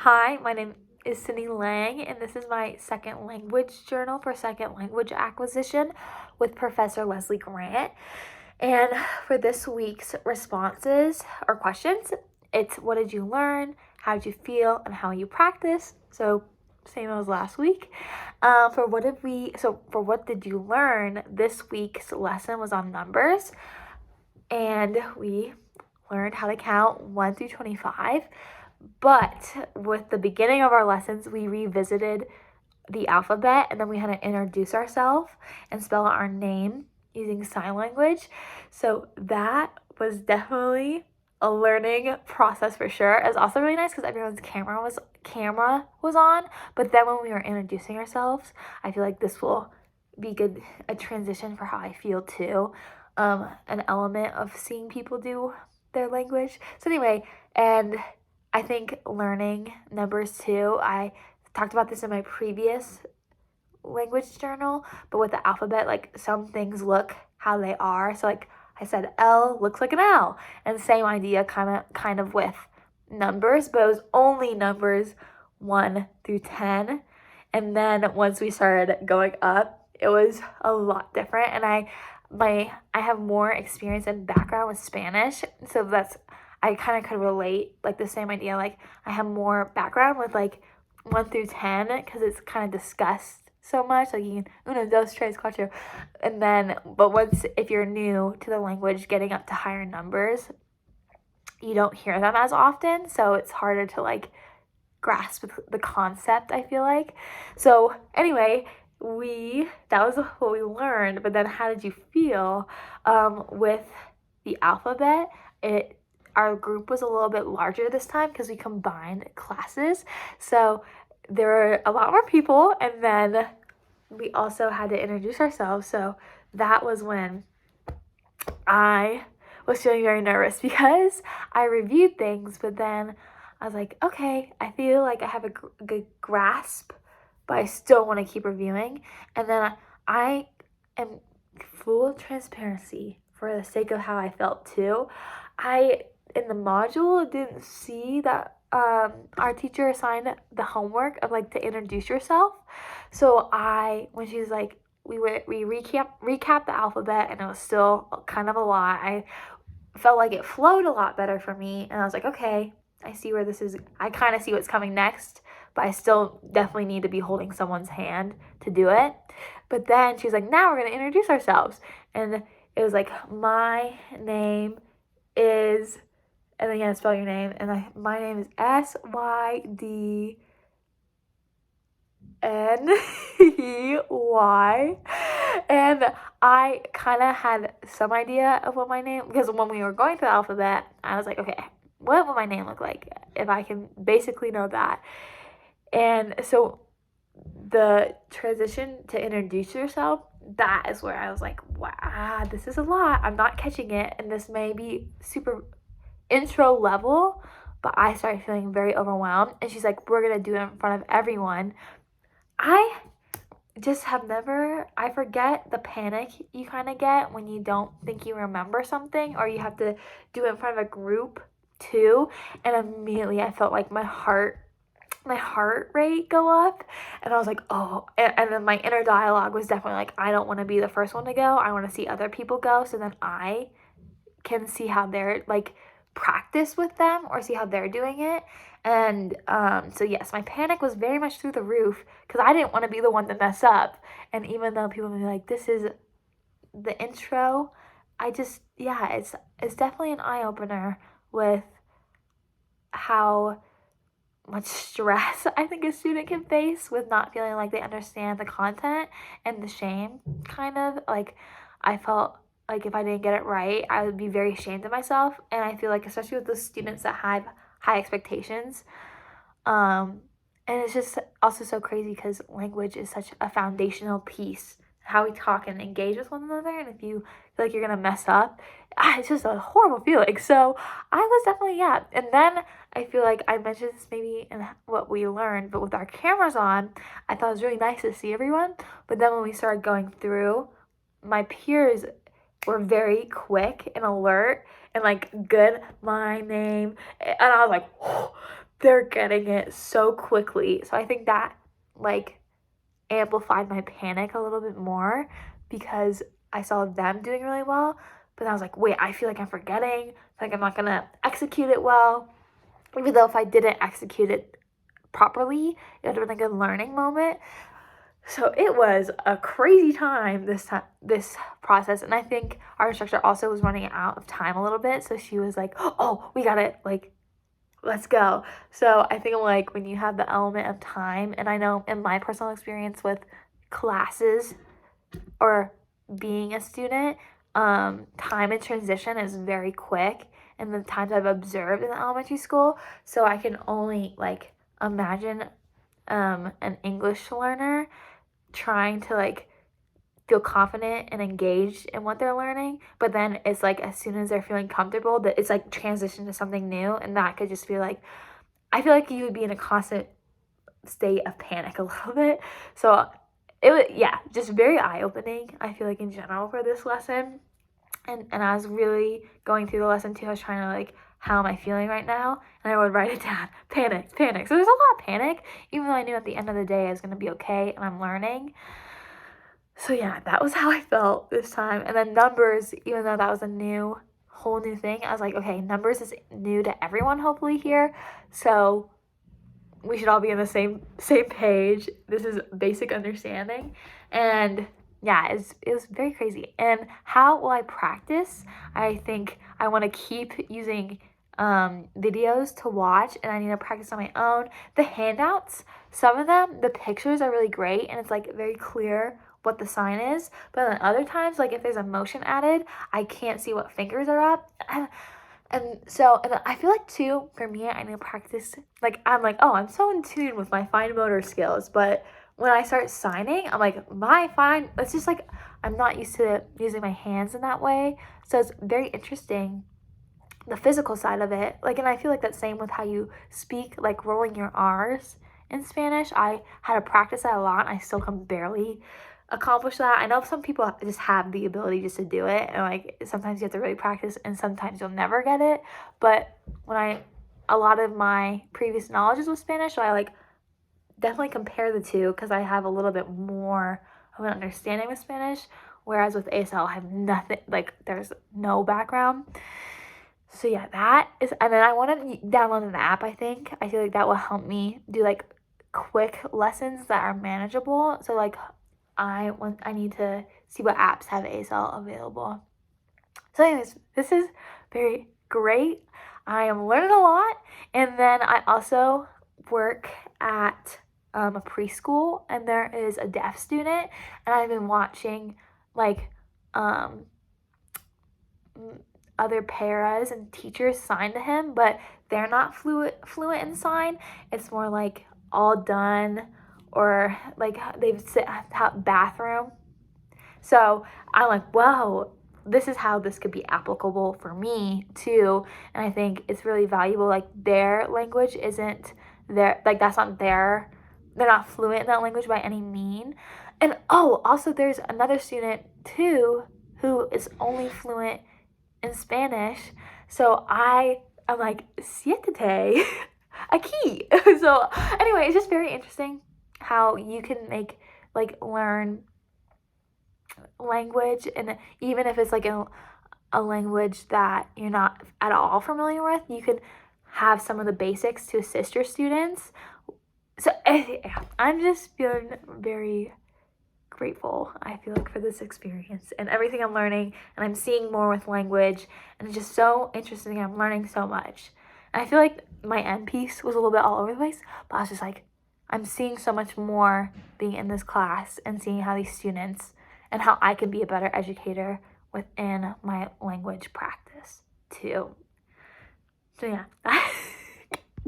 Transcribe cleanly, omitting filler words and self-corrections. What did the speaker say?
Hi, my name is Sydney Lang, and this is my second language journal for second language acquisition with Professor Leslie Grant. And for this week's responses or questions, it's what did you learn, how did you feel, and how you practice. So same as last week. For what did you learn? This week's lesson was on numbers, and we learned how to count 1 through 25. But with the beginning of our lessons, we revisited the alphabet, and then we had to introduce ourselves and spell out our name using sign language. So that was definitely a learning process for sure. It was also really nice because everyone's camera was on. But then when we were introducing ourselves, I feel like this will be a transition for how I feel too. An element of seeing people do their language. So anyway, and I think learning numbers too. I talked about this in my previous language journal, but with the alphabet, like some things look how they are. So like I said, L looks like an L, and same idea kind of with numbers, but it was only numbers 1 through 10. And then once we started going up, it was a lot different. And I have more experience and background with Spanish, so I kind of could relate, like the same idea. Like I have more background with like 1 through 10 because it's kind of discussed so much. Like you can uno, dos, tres, cuatro, and then if you're new to the language, getting up to higher numbers, you don't hear them as often, so it's harder to like grasp the concept, I feel like. So anyway, that was what we learned. But then how did you feel with the alphabet? Our group was a little bit larger this time because we combined classes, so there were a lot more people, and then we also had to introduce ourselves. So that was when I was feeling very nervous because I reviewed things, but then I was like, okay, I feel like I have a good grasp, but I still want to keep reviewing. And then I am full transparency for the sake of how I felt too. In the module, didn't see that our teacher assigned the homework of like to introduce yourself. So when she was like, we recap the alphabet, and it was still kind of a lot. I felt like it flowed a lot better for me, and I was like, okay, I see where this is. I kind of see what's coming next, but I still definitely need to be holding someone's hand to do it. But then she was like, now we're going to introduce ourselves. And it was like, my name is, and then you gotta spell your name. And my name is Sydney. And I kind of had some idea of what my name, because when we were going through the alphabet, I was like, okay, what would my name look like if I can basically know that? And so the transition to introduce yourself, that is where I was like, wow, this is a lot. I'm not catching it, and this may be super intro level, but I started feeling very overwhelmed. And she's like, we're gonna do it in front of everyone. I forget the panic you kind of get when you don't think you remember something, or you have to do it in front of a group too. And immediately I felt like my heart rate go up, and I was like, oh. And then my inner dialogue was definitely like, I don't want to be the first one to go. I want to see other people go, so then I can see how they're like practice with them or see how they're doing it. And so yes, my panic was very much through the roof because I didn't want to be the one to mess up. And even though people would be like, this is the intro, it's definitely an eye-opener with how much stress I think a student can face with not feeling like they understand the content, and the shame, kind of like I felt like if I didn't get it right, I would be very ashamed of myself. And I feel like especially with the students that have high expectations, and it's just also so crazy because language is such a foundational piece, how we talk and engage with one another. And if you feel like you're gonna mess up, it's just a horrible feeling. So I was definitely, yeah. And then I feel like I mentioned this maybe in what we learned, but with our cameras on, I thought it was really nice to see everyone. But then when we started going through, my peers were very quick and alert and like, good, my name. And I was like, oh. they're getting it so quickly. So I think that like amplified my panic a little bit more because I saw them doing really well. But I was like, wait, I feel like I'm forgetting. Like I'm not gonna execute it well. Even though if I didn't execute it properly, it would have been a good learning moment. So it was a crazy time this process, and I think our instructor also was running out of time a little bit, so she was like, "Oh, we got it! Like, let's go." So I think like when you have the element of time, and I know in my personal experience with classes or being a student, time in transition is very quick, and the times I've observed in the elementary school, so I can only like imagine an English learner trying to like feel confident and engaged in what they're learning, but then it's like as soon as they're feeling comfortable that it's like transition to something new, and that could just be like, I feel like you would be in a constant state of panic a little bit. So it was, yeah, just very eye-opening, I feel like, in general for this lesson. And I was really going through the lesson too. I was trying to like, how am I feeling right now? And I would write it down. Panic, panic. So there's a lot of panic, even though I knew at the end of the day I was gonna be okay and I'm learning. So yeah, that was how I felt this time. And then numbers, even though that was a whole new thing, I was like, okay, numbers is new to everyone hopefully here. So we should all be on the same page. This is basic understanding. And yeah, it was very crazy. And how will I practice? I think I want to keep using videos to watch, and I need to practice on my own. The handouts, some of them, the pictures are really great, and it's like very clear what the sign is. But then other times, like if there's a motion added, I can't see what fingers are up. And so, and I feel like too, for me, I need to practice. Like, I'm like, oh, I'm so in tune with my fine motor skills. But when I start signing, I'm like, it's just like, I'm not used to using my hands in that way. So it's very interesting, the physical side of it. Like, and I feel like that's same with how you speak, like rolling your R's in Spanish. I had to practice that a lot. I still can barely accomplish that. I know some people just have the ability just to do it, and like sometimes you have to really practice and sometimes you'll never get it. But a lot of my previous knowledges with Spanish, so I like definitely compare the two because I have a little bit more of an understanding with Spanish, whereas with ASL I have nothing, like there's no background. So yeah, that is, and then I want to download an app. I think I feel like that will help me do like quick lessons that are manageable. So like I need to see what apps have ASL available. So anyways, this is very great. I am learning a lot, and then I also work at a preschool, and there is a deaf student, and I've been watching like other paras and teachers sign to him, but they're not fluent in sign. It's more like all done, or like they've sit bathroom. So I'm like, whoa, this is how this could be applicable for me too. And I think it's really valuable. Like their language isn't their, like that's not their, they're not fluent in that language by any mean. And oh, also there's another student too who is only fluent in Spanish. So I'm like, siete, aquí. So anyway, it's just very interesting how you can make like learn language, and even if it's like a language that you're not at all familiar with, you can have some of the basics to assist your students. So I'm just feeling very grateful, I feel like, for this experience and everything I'm learning, and I'm seeing more with language, and it's just so interesting. I'm learning so much, and I feel like my end piece was a little bit all over the place, but I was just like, I'm seeing so much more being in this class and seeing how these students and how I can be a better educator within my language practice too. So yeah.